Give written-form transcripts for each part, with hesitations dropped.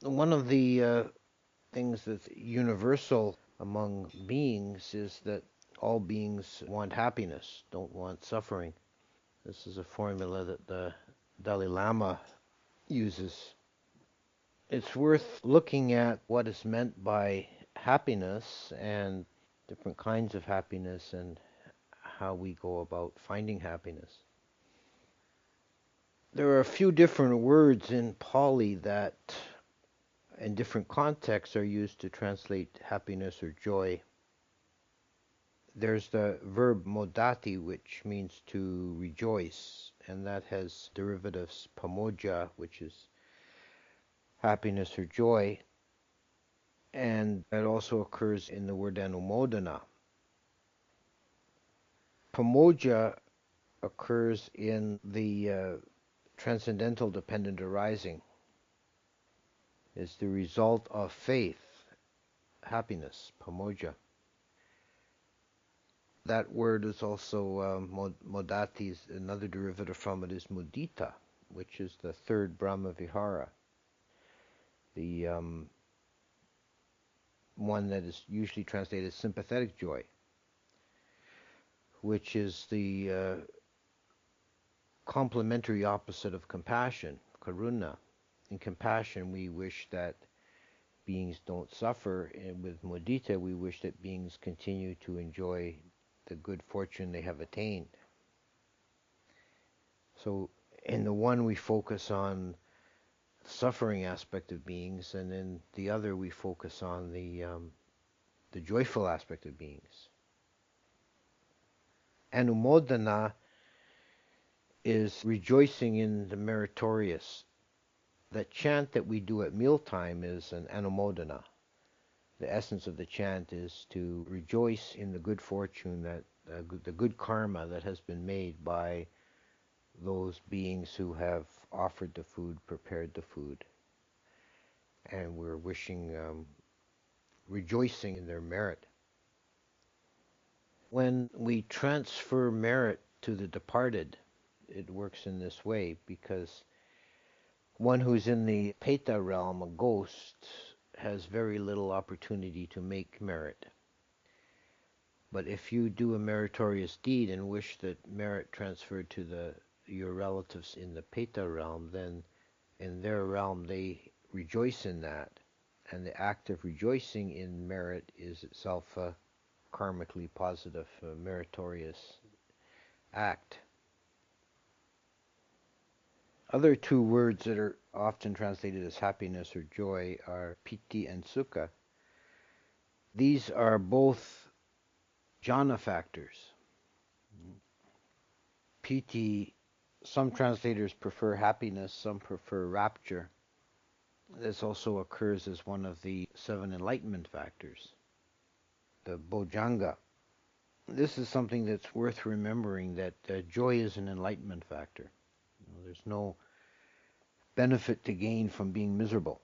One of the things that's universal among beings is that all beings want happiness, don't want suffering. This is a formula that the Dalai Lama uses. It's worth looking at what is meant by happiness and different kinds of happiness and how we go about finding happiness. There are a few different words in Pali that in different contexts are used to translate happiness or joy. There's the verb modati, which means to rejoice, and that has derivatives pamoja, which is happiness or joy, and that also occurs in the word anumodana. Pamoja occurs in the transcendental dependent arising, is the result of faith, happiness, pamoja. That word is also modati. Another derivative from it is mudita, which is the third Brahma Vihara, the one that is usually translated as sympathetic joy, which is the complementary opposite of compassion, karuna. In compassion, we wish that beings don't suffer, and with mudita, we wish that beings continue to enjoy the good fortune they have attained. So in the one we focus on the suffering aspect of beings, and in the other we focus on the joyful aspect of beings. Anumodana is rejoicing in the meritorious. The chant that we do at mealtime is an anumodana. The essence of the chant is to rejoice in the good fortune, that the good karma that has been made by those beings who have offered the food, prepared the food, and we're wishing, rejoicing in their merit. When we transfer merit to the departed, it works in this way, because one who's in the Peta realm, a ghost, has very little opportunity to make merit. But if you do a meritorious deed and wish that merit transferred to your relatives in the Peta realm, then in their realm they rejoice in that, and the act of rejoicing in merit is itself a karmically positive, meritorious act. Other two words that are often translated as happiness or joy are piti and sukha. These are both jhana factors. Piti, some translators prefer happiness, some prefer rapture. This also occurs as one of the 7 enlightenment factors, the bojjhanga. This is something that's worth remembering, that joy is an enlightenment factor. There's no benefit to gain from being miserable.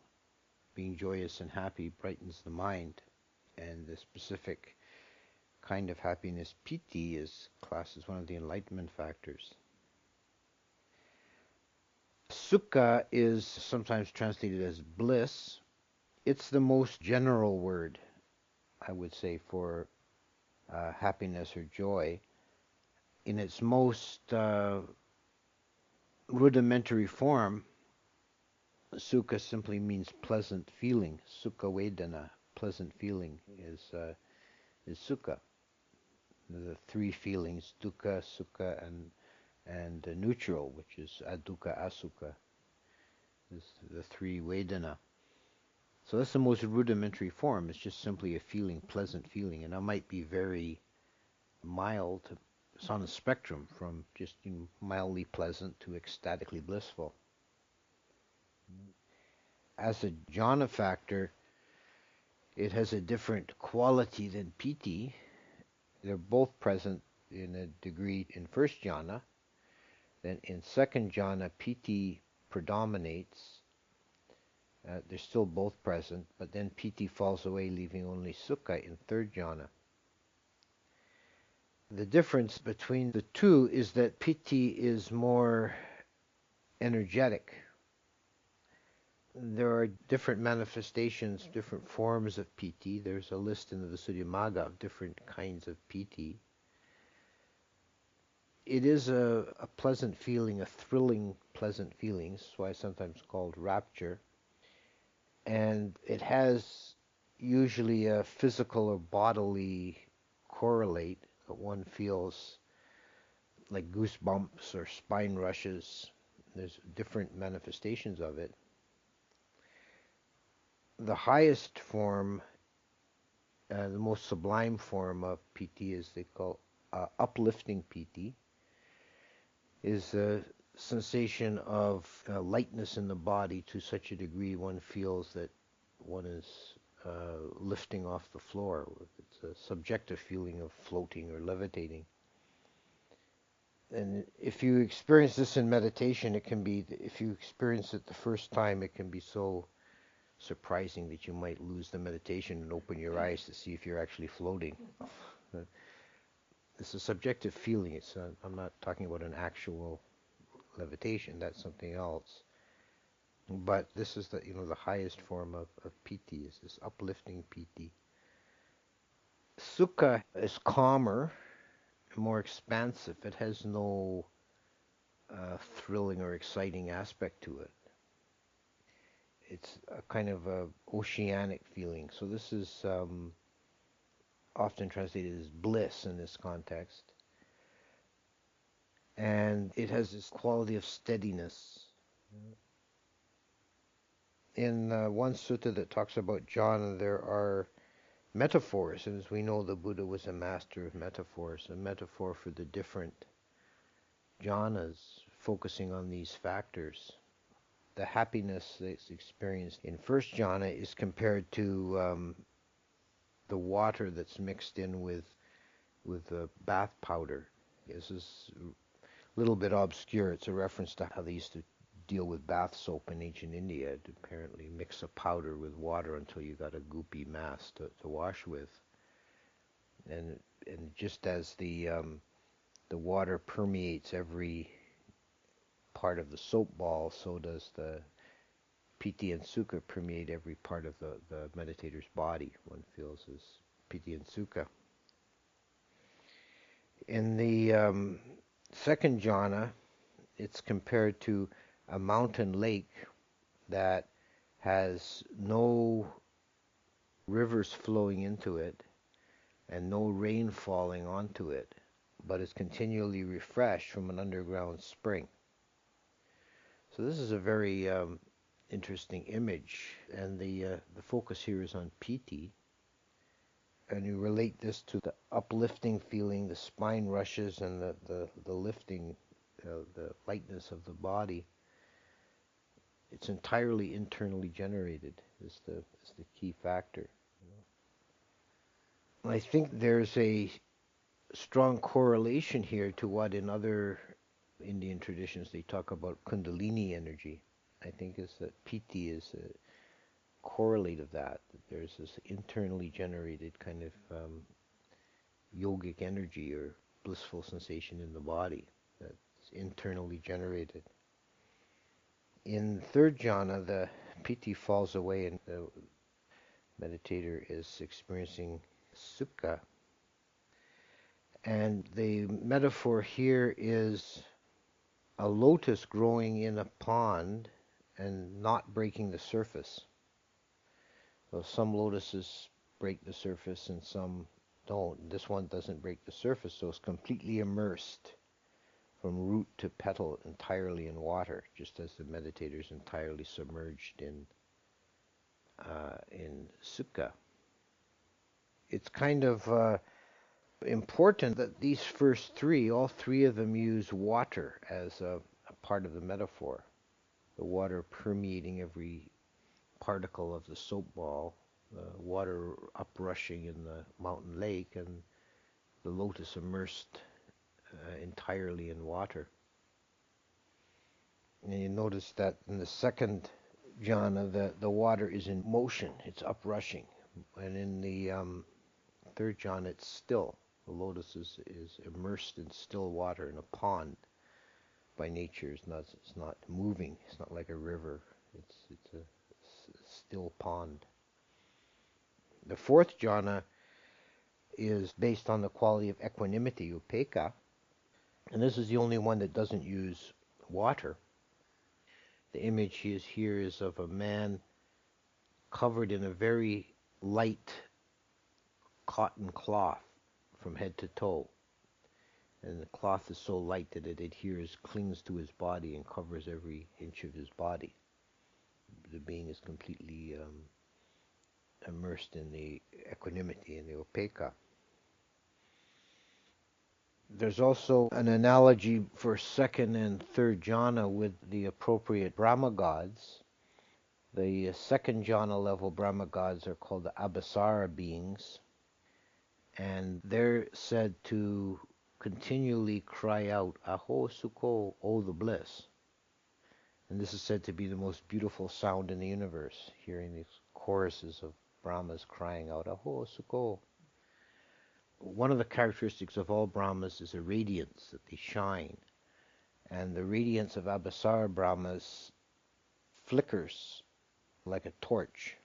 Being joyous and happy brightens the mind, and the specific kind of happiness, piti, is classed as one of the enlightenment factors. Sukha is sometimes translated as bliss. It's the most general word, I would say, for happiness or joy. In its most rudimentary form, sukha simply means pleasant feeling. Sukha vedana, pleasant feeling, is sukha. The 3 feelings, dukkha, sukha, and neutral, which is adukkha, asukha, is the 3 vedana. So that's the most rudimentary form. It's just simply a feeling, pleasant feeling, and that might be very mild. It's on a spectrum from just mildly pleasant to ecstatically blissful. As a jhana factor, it has a different quality than piti. They're both present in a degree in first jhana. Then in second jhana, piti predominates. They're still both present, but then piti falls away, leaving only sukha in third jhana. The difference between the two is that piti is more energetic, There are different manifestations, different forms of piti. There's a list in the Visuddhimagga of different kinds of piti. It is a pleasant feeling, a thrilling, pleasant feeling. That's why it's sometimes called rapture. And it has usually a physical or bodily correlate that one feels like goosebumps or spine rushes. There's different manifestations of it. The highest form, the most sublime form of piti is they call uplifting piti, is a sensation of lightness in the body to such a degree one feels that one is lifting off the floor. It's a subjective feeling of floating or levitating. And if you experience this in meditation, it can be, if you experience it the first time, it can be so surprising that you might lose the meditation and open your eyes to see if you're actually floating. It's a subjective feeling. I'm not talking about an actual levitation. That's something else. But this is the highest form of piti, is this uplifting piti. Sukha is calmer, more expansive. It has no thrilling or exciting aspect to it. It's a kind of a oceanic feeling. So this is often translated as bliss in this context. And it has this quality of steadiness. In one sutta that talks about jhana, there are metaphors, and as we know, the Buddha was a master of metaphors, a metaphor for the different jhanas, focusing on these factors. The happiness that's experienced in first jhana is compared to the water that's mixed in with the bath powder. This is a little bit obscure. It's a reference to how they used to deal with bath soap in ancient India, to apparently mix a powder with water until you got a goopy mass to wash with. And just as the water permeates every part of the soap ball, so does the piti and sukha permeate every part of the meditator's body. One feels as piti and sukha. In the second jhana, it's compared to a mountain lake that has no rivers flowing into it and no rain falling onto it, but is continually refreshed from an underground spring. So this is a very interesting image, and the focus here is on piti. And you relate this to the uplifting feeling, the spine rushes, and the lifting, the lightness of the body. It's entirely internally generated, is the key factor. I think there's a strong correlation here to what in other Indian traditions they talk about kundalini energy. I think is that piti is a correlate of that there's this internally generated kind of yogic energy or blissful sensation in the body that's internally generated. In third jhana, the piti falls away and the meditator is experiencing sukha. And the metaphor here is a lotus growing in a pond and not breaking the surface. So some lotuses break the surface and some don't. This one doesn't break the surface, so it's completely immersed from root to petal entirely in water, just as the meditator is entirely submerged in sukha. It's kind of important that these first three, all three of them use water as a part of the metaphor. The water permeating every particle of the soap ball, water uprushing in the mountain lake, and the lotus immersed entirely in water. And you notice that in the second jhana, the water is in motion, it's uprushing. And in the third jhana, it's still. The lotus is immersed in still water in a pond. By nature, it's not moving. It's not like a river. It's still pond. The fourth jhana is based on the quality of equanimity, upekkha, and this is the only one that doesn't use water. The image here is of a man covered in a very light cotton cloth from head to toe. And the cloth is so light that it adheres, clings to his body, and covers every inch of his body. The being is completely immersed in the equanimity and the upekkha. There's also an analogy for second and third jhana with the appropriate Brahma gods. The second jhana level Brahma gods are called the Abhisara beings, and they're said to continually cry out, Aho Sukho, oh the bliss. And this is said to be the most beautiful sound in the universe, hearing these choruses of Brahmas crying out, Aho Sukho. One of the characteristics of all Brahmas is a radiance, that they shine. And the radiance of Abhisara Brahmas flickers like a torch.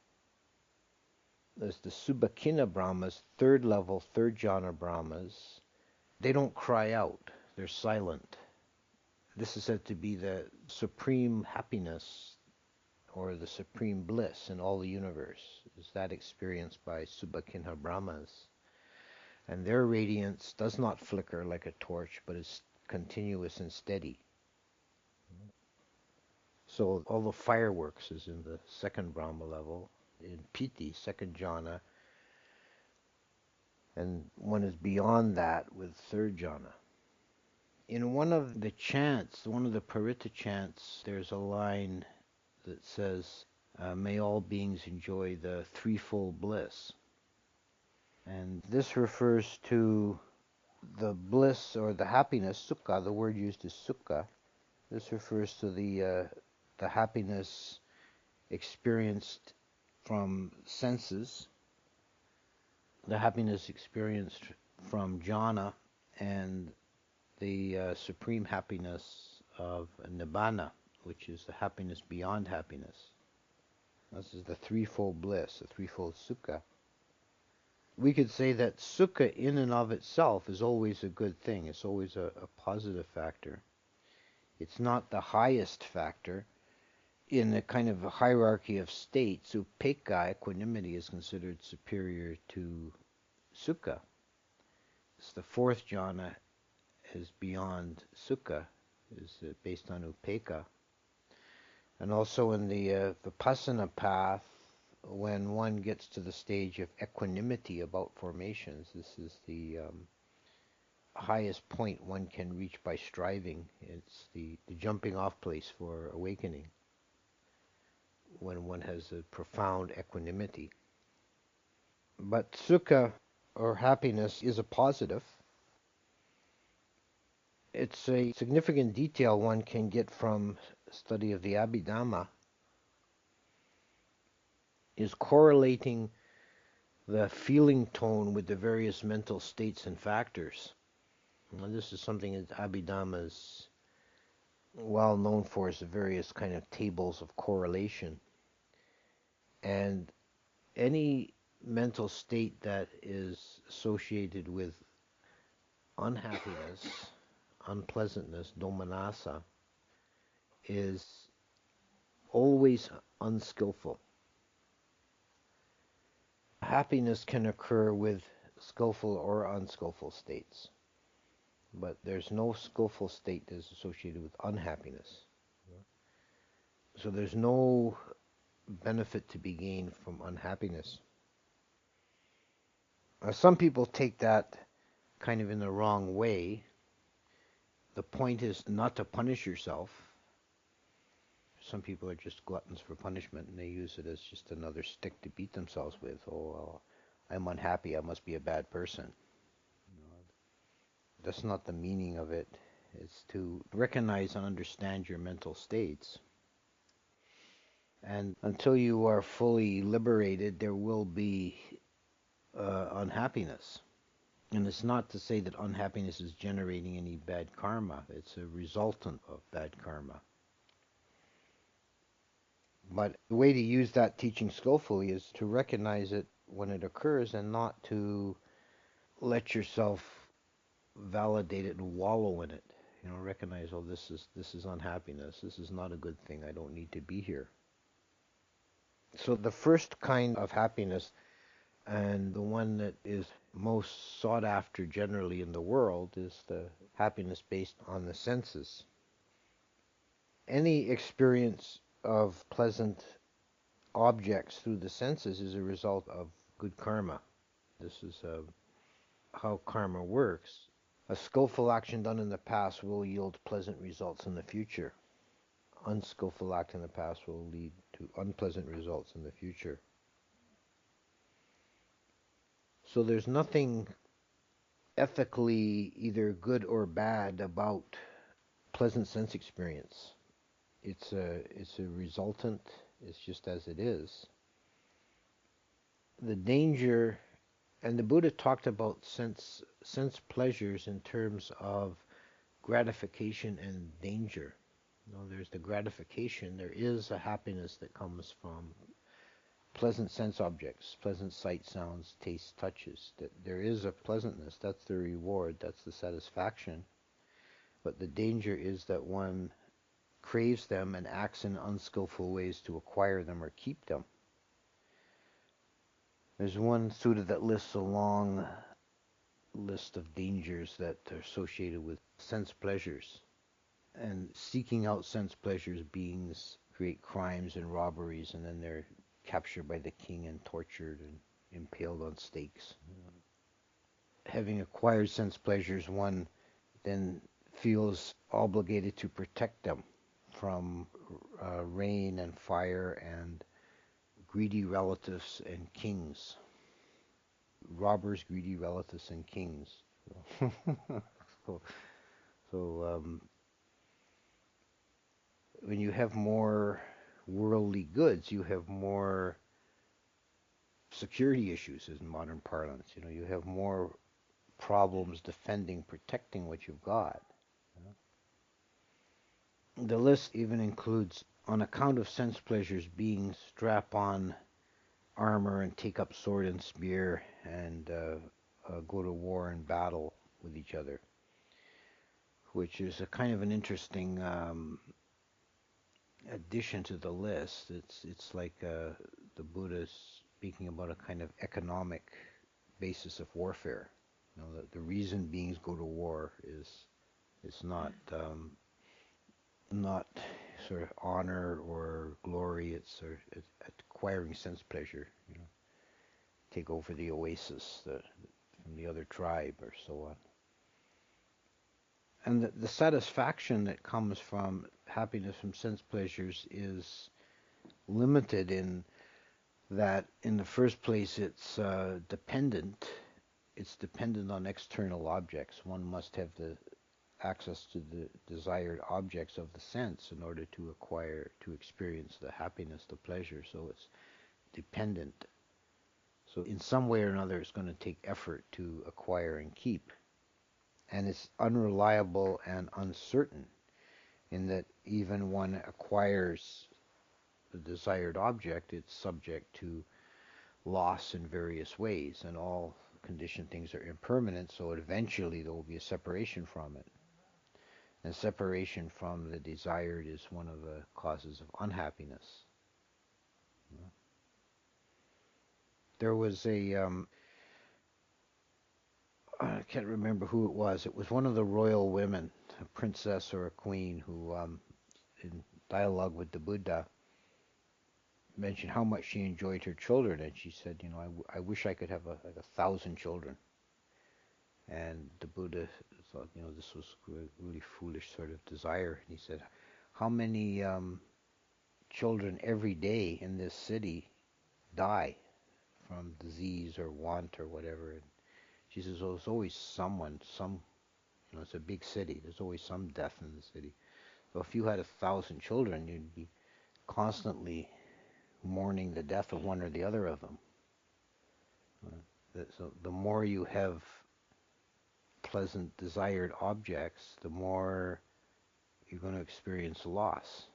There's the Subhakina Brahmas, third level, third jhana Brahmas. They don't cry out, they're silent. This is said to be the supreme happiness or the supreme bliss in all the universe, is that experienced by Subhakina Brahmas. And their radiance does not flicker like a torch, but is continuous and steady. So all the fireworks is in the second Brahma level, in Piti, second jhana, and one is beyond that with third jhana. In one of the chants, one of the Parita chants, there's a line that says, may all beings enjoy the threefold bliss. And this refers to the bliss or the happiness, sukha, the word used is sukha. This refers to the happiness experienced from senses, the happiness experienced from jhana, and the supreme happiness of nibbana, which is the happiness beyond happiness. This is the threefold bliss, the threefold sukha. We could say that sukha in and of itself is always a good thing. It's always a positive factor. It's not the highest factor. In a kind of a hierarchy of states, upekkha, equanimity, is considered superior to sukha. It's the fourth jhana is beyond sukha, is based on upekkha. And also in the vipassana path, when one gets to the stage of equanimity about formations, this is the highest point one can reach by striving. It's the jumping off place for awakening, when one has a profound equanimity. But sukha, or happiness, is a positive. It's a significant detail one can get from study of the Abhidhamma, is correlating the feeling tone with the various mental states and factors. And this is something that Abhidhamma is well known for, is the various kind of tables of correlation. And any mental state that is associated with unhappiness, unpleasantness, domanassa, is always unskillful. Happiness can occur with skillful or unskillful states, but there's no skillful state that is associated with unhappiness. So there's no benefit to be gained from unhappiness. Some people take that kind of in the wrong way. The point is not to punish yourself. Some people are just gluttons for punishment, and they use it as just another stick to beat themselves with. Oh, well, I'm unhappy, I must be a bad person. That's not the meaning of it. It's to recognize and understand your mental states. And until you are fully liberated, there will be unhappiness. And it's not to say that unhappiness is generating any bad karma. It's a resultant of bad karma. But the way to use that teaching skillfully is to recognize it when it occurs and not to let yourself validate it and wallow in it. Recognize, oh, this is unhappiness. This is not a good thing. I don't need to be here. So the first kind of happiness, and the one that is most sought after generally in the world, is the happiness based on the senses. Any experience of pleasant objects through the senses is a result of good karma. This is how karma works. A skillful action done in the past will yield pleasant results in the future. Unskillful act in the past will lead to unpleasant results in the future. So there's nothing ethically either good or bad about pleasant sense experience. It's a resultant. It's just as it is. The danger, and the Buddha talked about sense pleasures in terms of gratification and danger. There's the gratification. There is a happiness that comes from pleasant sense objects, pleasant sight, sounds, tastes, touches. That there is a pleasantness. That's the reward. That's the satisfaction. But the danger is that one craves them and acts in unskillful ways to acquire them or keep them. There's one sutta that lists a long list of dangers that are associated with sense pleasures. And seeking out sense pleasures, beings create crimes and robberies, and then they're captured by the king and tortured and impaled on stakes. Having acquired sense pleasures, one then feels obligated to protect them from rain and fire and greedy relatives and kings. Robbers, greedy relatives, and kings. so, so when you have more worldly goods, you have more security issues, in modern parlance. You have more problems defending, protecting what you've got. The list even includes, on account of sense pleasures, beings strap on armor and take up sword and spear and go to war and battle with each other, which is a kind of an interesting addition to the list. It's like the Buddha's speaking about a kind of economic basis of warfare. The reason beings go to war is not sort of honor or glory. It's sort of acquiring sense pleasure. Take over the oasis from the other tribe or so on. And the satisfaction that comes from happiness from sense pleasures is limited in that, in the first place, it's dependent. It's dependent on external objects. One must have the access to the desired objects of the sense in order to experience the happiness, the pleasure. So it's dependent. So in some way or another, it's going to take effort to acquire and keep. And it's unreliable and uncertain in that even one acquires the desired object, it's subject to loss in various ways, and all conditioned things are impermanent, so eventually there will be a separation from it. And separation from the desired is one of the causes of unhappiness. There was I can't remember who it was. It was one of the royal women, a princess or a queen, who, in dialogue with the Buddha, mentioned how much she enjoyed her children, and she said, I wish I could have like 1,000 children. And the Buddha thought, this was a really foolish sort of desire. And he said, how many children every day in this city die from disease or want or whatever? And she says, well, there's always it's a big city. There's always some death in the city. So if you had 1,000 children, you'd be constantly mourning the death of one or the other of them. So the more you have pleasant desired objects, the more you're going to experience loss.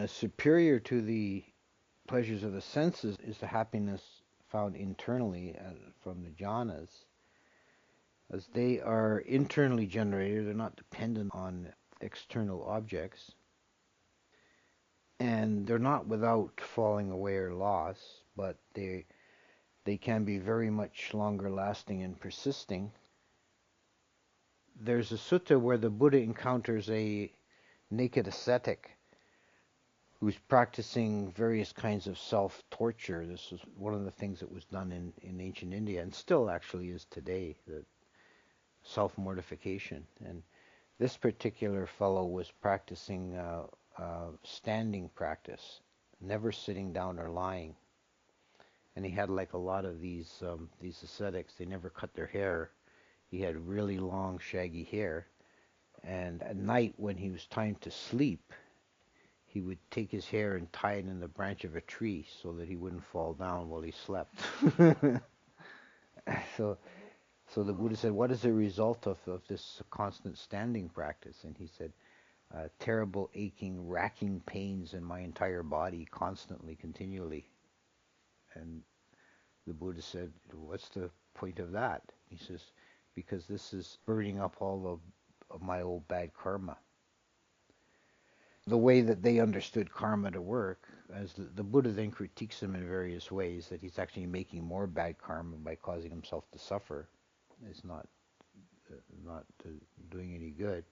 Superior to the pleasures of the senses is the happiness found internally from the jhanas, as they are internally generated. They're not dependent on external objects, and they're not without falling away or loss, but they can be very much longer lasting and persisting. There's a sutta where the Buddha encounters a naked ascetic who's practicing various kinds of self-torture. This was one of the things that was done in ancient India, and still actually is today, the self-mortification. And this particular fellow was practicing standing practice, never sitting down or lying. And he had like a lot of these ascetics. They never cut their hair. He had really long, shaggy hair. And at night, when he was time to sleep, he would take his hair and tie it in the branch of a tree so that he wouldn't fall down while he slept. so, so the Buddha said, "What is the result of this constant standing practice?" And he said, "Terrible aching, racking pains in my entire body, constantly, continually." And the Buddha said, "What's the point of that?" He says, "Because this is burning up all of my old bad karma." The way that they understood karma to work, as the Buddha then critiques him in various ways, that he's actually making more bad karma by causing himself to suffer. It's not doing any good.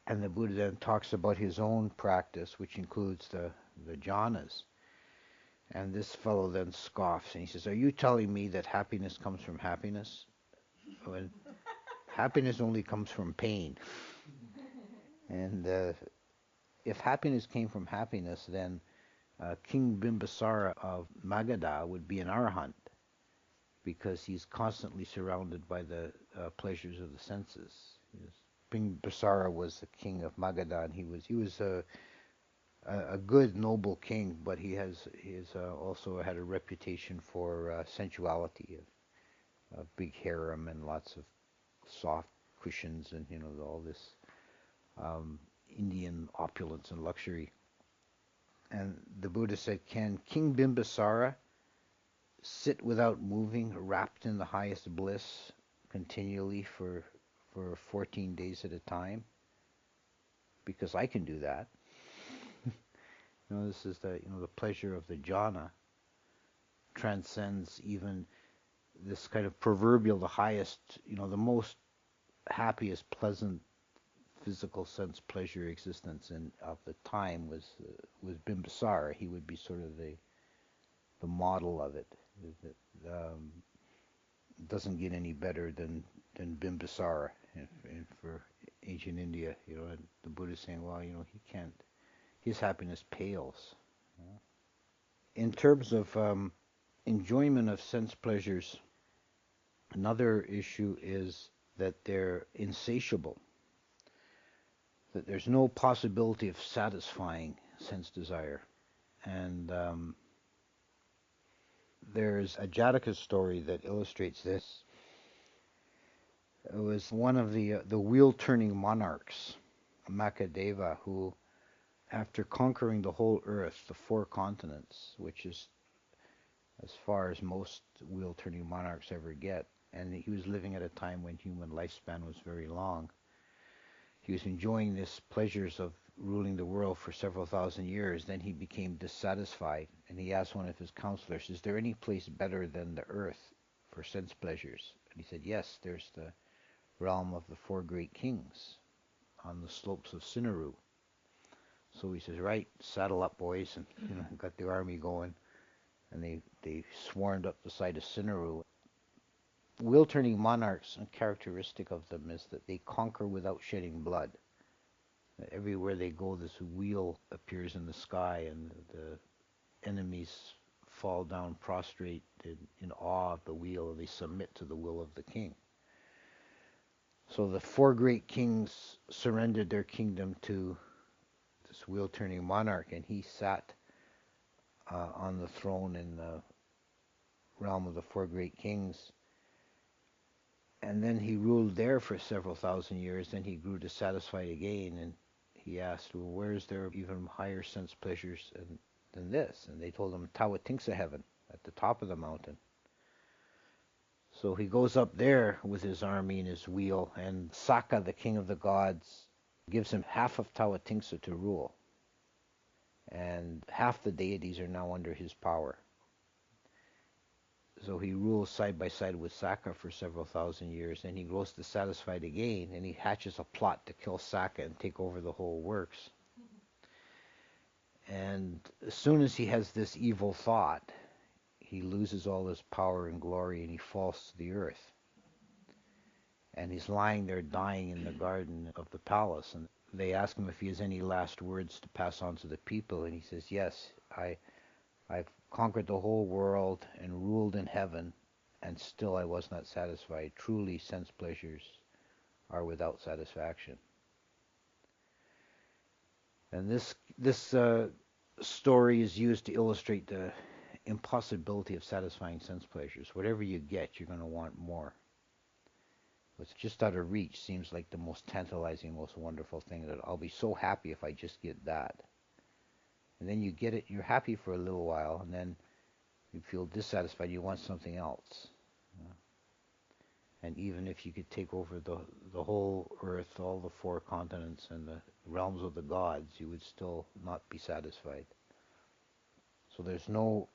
And the Buddha then talks about his own practice, which includes the jhanas. And this fellow then scoffs and he says, "Are you telling me that happiness comes from happiness? When happiness only comes from pain." And if happiness came from happiness, then King Bimbisara of Magadha would be an arahant, because he's constantly surrounded by the pleasures of the senses. Bimbisara was the king of Magadha, and he was a good, noble king, but he has also had a reputation for sensuality, a big harem and lots of soft cushions, and all this Indian opulence and luxury. And the Buddha said, "Can King Bimbisara sit without moving, wrapped in the highest bliss, continually for 14 days at a time? Because I can do that." This is the pleasure of the jhana transcends even this kind of proverbial, the highest, the most happiest, pleasant physical sense pleasure existence in of the time was Bimbisara. He would be sort of the model of it. It doesn't get any better than Bimbisara for ancient India. And the Buddha is saying, well, he can't. His happiness pales. In terms of enjoyment of sense pleasures, another issue is that they're insatiable, that there's no possibility of satisfying sense desire. And there's a Jataka story that illustrates this. It was one of the wheel-turning monarchs, Makadeva, who, after conquering the whole earth, the 4 continents, which is as far as most wheel-turning monarchs ever get, and he was living at a time when human lifespan was very long. He was enjoying this pleasures of ruling the world for several thousand years. Then he became dissatisfied, and he asked one of his counselors, "Is there any place better than the earth for sense pleasures?" And he said, "Yes, there's the realm of the 4 great kings on the slopes of Sinnaru." So he says, "Right, saddle up, boys," and got the army going, and they swarmed up the side of Sinnaru. Wheel-turning monarchs, a characteristic of them is that they conquer without shedding blood. Everywhere they go, this wheel appears in the sky, and the enemies fall down prostrate in awe of the wheel. They submit to the will of the king. So the 4 great kings surrendered their kingdom to this wheel-turning monarch, and he sat on the throne in the realm of the 4 great kings. And then he ruled there for several thousand years. Then he grew dissatisfied again, and he asked, well, where is there even higher sense pleasures than this? And they told him Tawatingsa heaven at the top of the mountain. So he goes up there with his army and his wheel, and Saka, the king of the gods, gives him half of Tawatingsa to rule. And half the deities are now under his power. So he rules side by side with Saka for several thousand years, and he grows dissatisfied again, and he hatches a plot to kill Saka and take over the whole works. And as soon as he has this evil thought, he loses all his power and glory, and he falls to the earth. And he's lying there dying in the garden of the palace, and they ask him if he has any last words to pass on to the people, and he says, yes, I've conquered the whole world and ruled in heaven, and still I was not satisfied. Truly, sense pleasures are without satisfaction. And this story is used to illustrate the impossibility of satisfying sense pleasures. Whatever you get, you're going to want more. What's just out of reach seems like the most tantalizing, most wonderful thing, that I'll be so happy if I just get that. And then you get it, you're happy for a little while, and then you feel dissatisfied, you want something else. And even if you could take over the whole earth, all the four continents and the realms of the gods, you would still not be satisfied. So there's no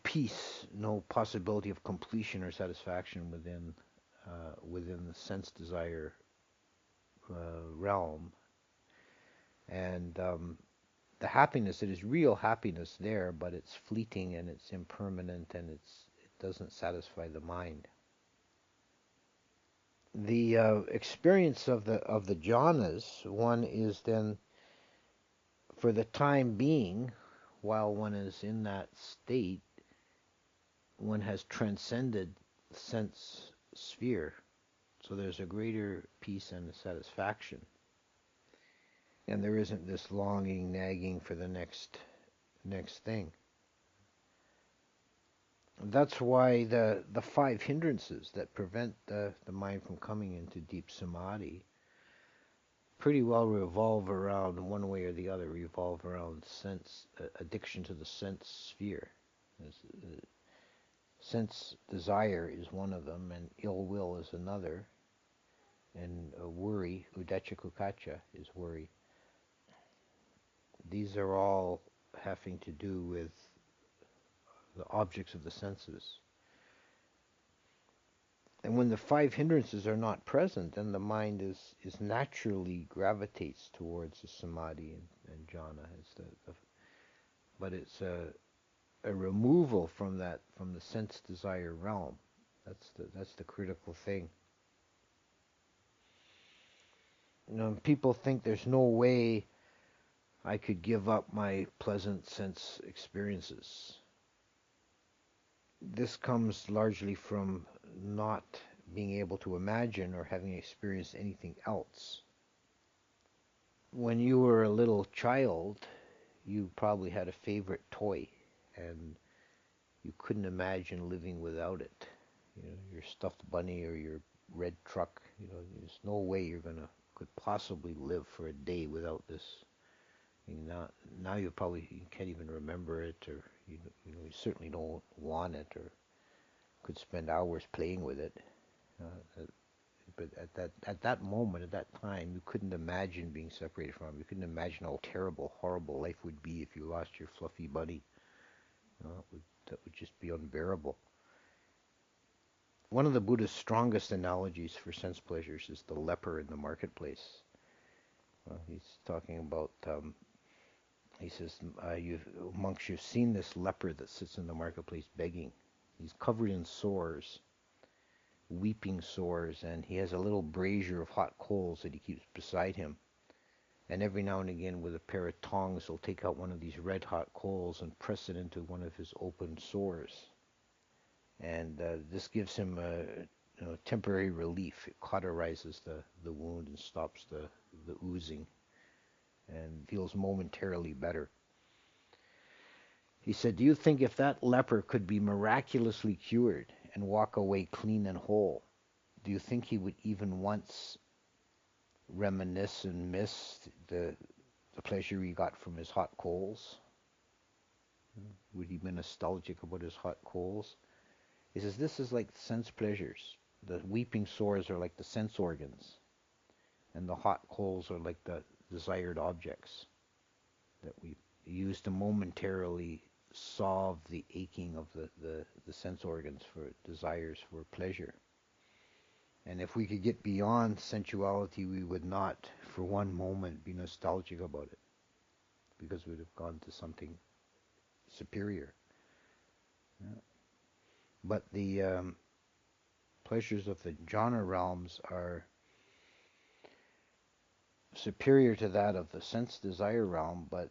peace, no possibility of completion or satisfaction within the sense desire realm. And the happiness, it is real happiness there, but it's fleeting and it's impermanent, and it doesn't satisfy the mind. The experience of the jhanas, one is then, for the time being, while one is in that state, one has transcended the sense sphere. So there's a greater peace and satisfaction. And there isn't this longing, nagging for the next thing. That's why the five hindrances that prevent the mind from coming into deep samadhi pretty well revolve around, one way or the other, revolve around sense, addiction to the sense sphere. Sense desire is one of them, and ill will is another, and worry, uddhacca kukkacca, is worry. These are all having to do with the objects of the senses. And when the five hindrances are not present, then the mind is naturally gravitates towards the samadhi and jhana. But it's a removal from the sense desire realm. That's the critical thing. You know, people think there's no way I could give up my pleasant sense experiences. This comes largely from not being able to imagine or having experienced anything else. When you were a little child, you probably had a favorite toy, and you couldn't imagine living without it. You know, your stuffed bunny or your red truck. You know, there's no way could possibly live for a day without this. I mean, now you can't even remember it, or you certainly don't want it, or could spend hours playing with it. But at that moment, at that time, you couldn't imagine being separated from it. You couldn't imagine how terrible, horrible life would be if you lost your fluffy bunny. That would just be unbearable. One of the Buddha's strongest analogies for sense pleasures is the leper in the marketplace. He's talking about, he says, monks, you've seen this leper that sits in the marketplace begging. He's covered in sores, weeping sores, and he has a little brazier of hot coals that he keeps beside him. And every now and again, with a pair of tongs, he'll take out one of these red hot coals and press it into one of his open sores. And this gives him temporary relief. It cauterizes the wound and stops the oozing, and feels momentarily better. He said, do you think if that leper could be miraculously cured and walk away clean and whole, do you think he would even once reminisce and miss the pleasure he got from his hot coals? Would he be nostalgic about his hot coals? He says this is like sense pleasures. The weeping sores are like the sense organs, and the hot coals are like the desired objects that we use to momentarily solve the aching of the sense organs for desires for pleasure. And if we could get beyond sensuality, we would not for one moment be nostalgic about it, because we'd have gone to something superior. Yeah. But the pleasures of the jhana realms are superior to that of the sense desire realm, but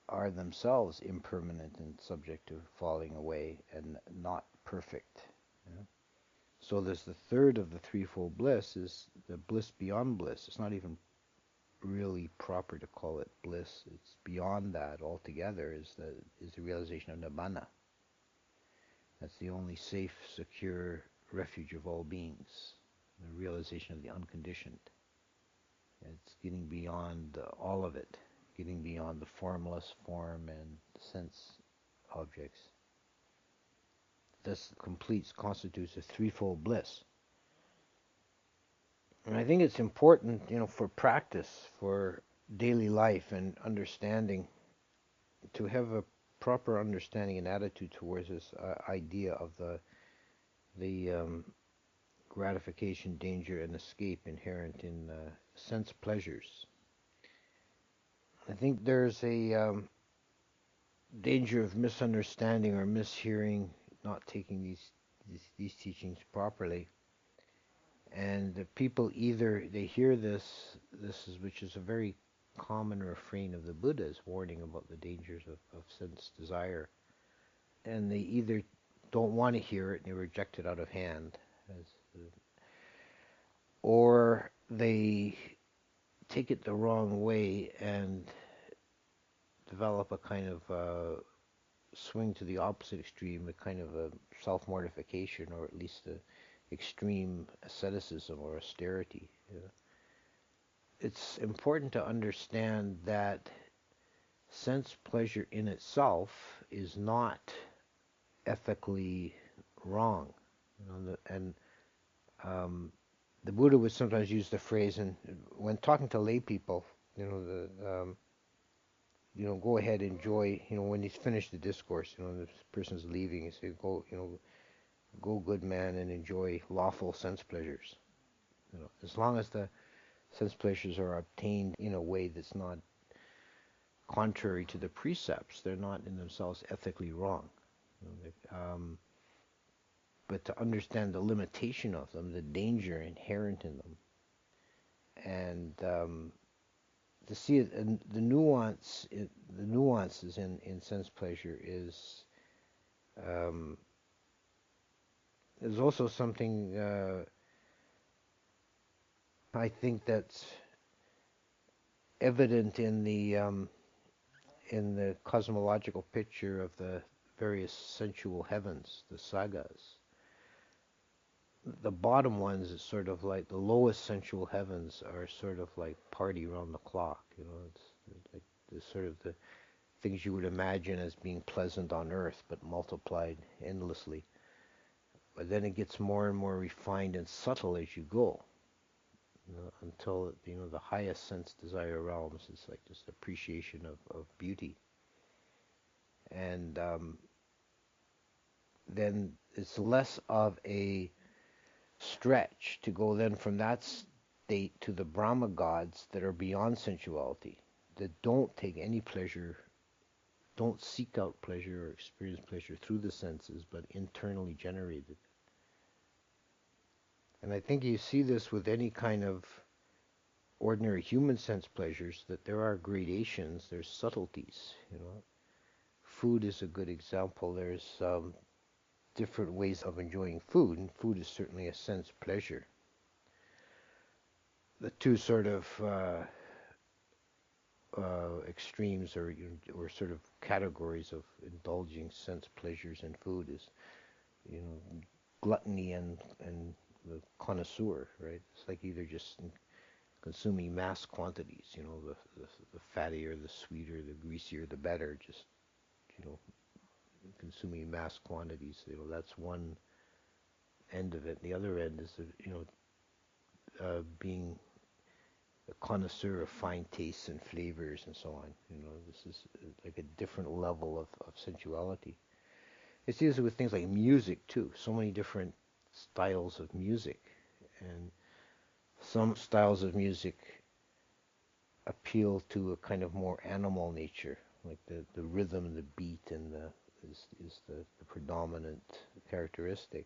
are themselves impermanent and subject to falling away and not perfect. Yeah? So there's the third of the threefold bliss is the bliss beyond bliss. It's not even really proper to call it bliss. It's beyond that altogether is the realization of nibbana. That's the only safe, secure refuge of all beings, the realization of the unconditioned. It's getting beyond all of it, getting beyond the formless form and sense objects. This constitutes a threefold bliss. And I think it's important, for practice, for daily life and understanding, to have a proper understanding and attitude towards this idea of the gratification, danger, and escape inherent in sense pleasures. I think there's a danger of misunderstanding or mishearing, not taking these teachings properly. And the people either they hear which is a very common refrain of the Buddha's warning about the dangers of sense desire, and they either don't want to hear it and they reject it out of hand, or they take it the wrong way and develop a kind of swing to the opposite extreme, a kind of a self-mortification, or at least a extreme asceticism or austerity. It's important to understand that sense pleasure in itself is not ethically wrong. And the Buddha would sometimes use the phrase, and when talking to lay people, go ahead, enjoy, when he's finished the discourse, and this person's leaving, he says, go good man and enjoy lawful sense pleasures. As long as the sense pleasures are obtained in a way that's not contrary to the precepts, they're not in themselves ethically wrong. But to understand the limitation of them, the danger inherent in them, and to see it, and the nuances in sense pleasure is also something I think that's evident in the cosmological picture of the various sensual heavens, the sagas. The bottom ones is sort of like the lowest sensual heavens are sort of like party around the clock. It's like the sort of the things you would imagine as being pleasant on earth, but multiplied endlessly. But then it gets more and more refined and subtle as you go, until the highest sense desire realms is like just appreciation of beauty. And then it's less of a stretch to go then from that state to the Brahma gods that are beyond sensuality, that don't take any pleasure, don't seek out pleasure or experience pleasure through the senses, but internally generated. And I think you see this with any kind of ordinary human sense pleasures, that there are gradations, there's subtleties. Food is a good example. There's different ways of enjoying food, and food is certainly a sense pleasure. The two sort of extremes or sort of categories of indulging sense pleasures in food is, gluttony and the connoisseur, right? It's like either just consuming mass quantities. The fattier, the sweeter, the greasier, the better. Just you know, consuming mass quantities. That's one end of it. The other end is being a connoisseur of fine tastes and flavors and so on. This is like a different level of sensuality. It's usually with things like music too. So many different styles of music, and some styles of music appeal to a kind of more animal nature, like the rhythm, the beat, and the predominant characteristic.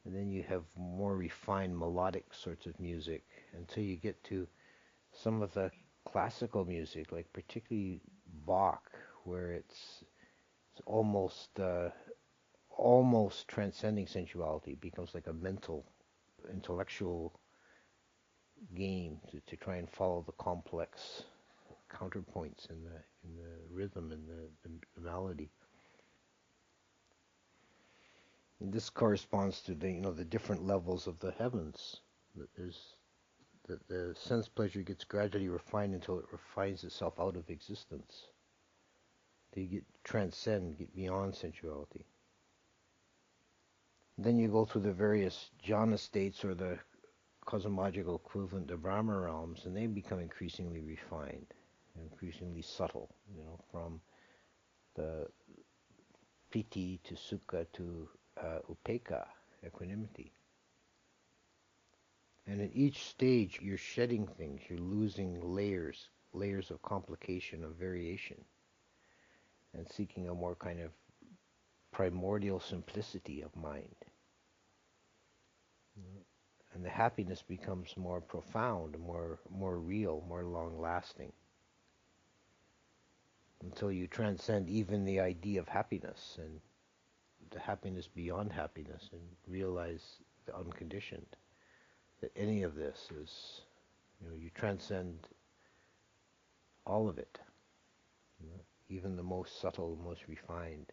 And then you have more refined melodic sorts of music until you get to some of the classical music, like particularly Bach, where it's almost transcending sensuality. It becomes like a mental, intellectual game to try and follow the complex counterpoints in the rhythm and the melody. And this corresponds to the different levels of the heavens. That there's the sense pleasure gets gradually refined until it refines itself out of existence. You get beyond sensuality. Then you go through the various jhana states, or the cosmological equivalent to Brahma realms, and they become increasingly refined, increasingly subtle, from the piti to sukha to upekkha, equanimity. And at each stage, you're shedding things, you're losing layers of complication, of variation, and seeking a more kind of primordial simplicity of mind. And the happiness becomes more profound, more real, more long-lasting, until you transcend even the idea of happiness and the happiness beyond happiness, and realize the unconditioned. That any of this is, you transcend all of it, even the most subtle, most refined.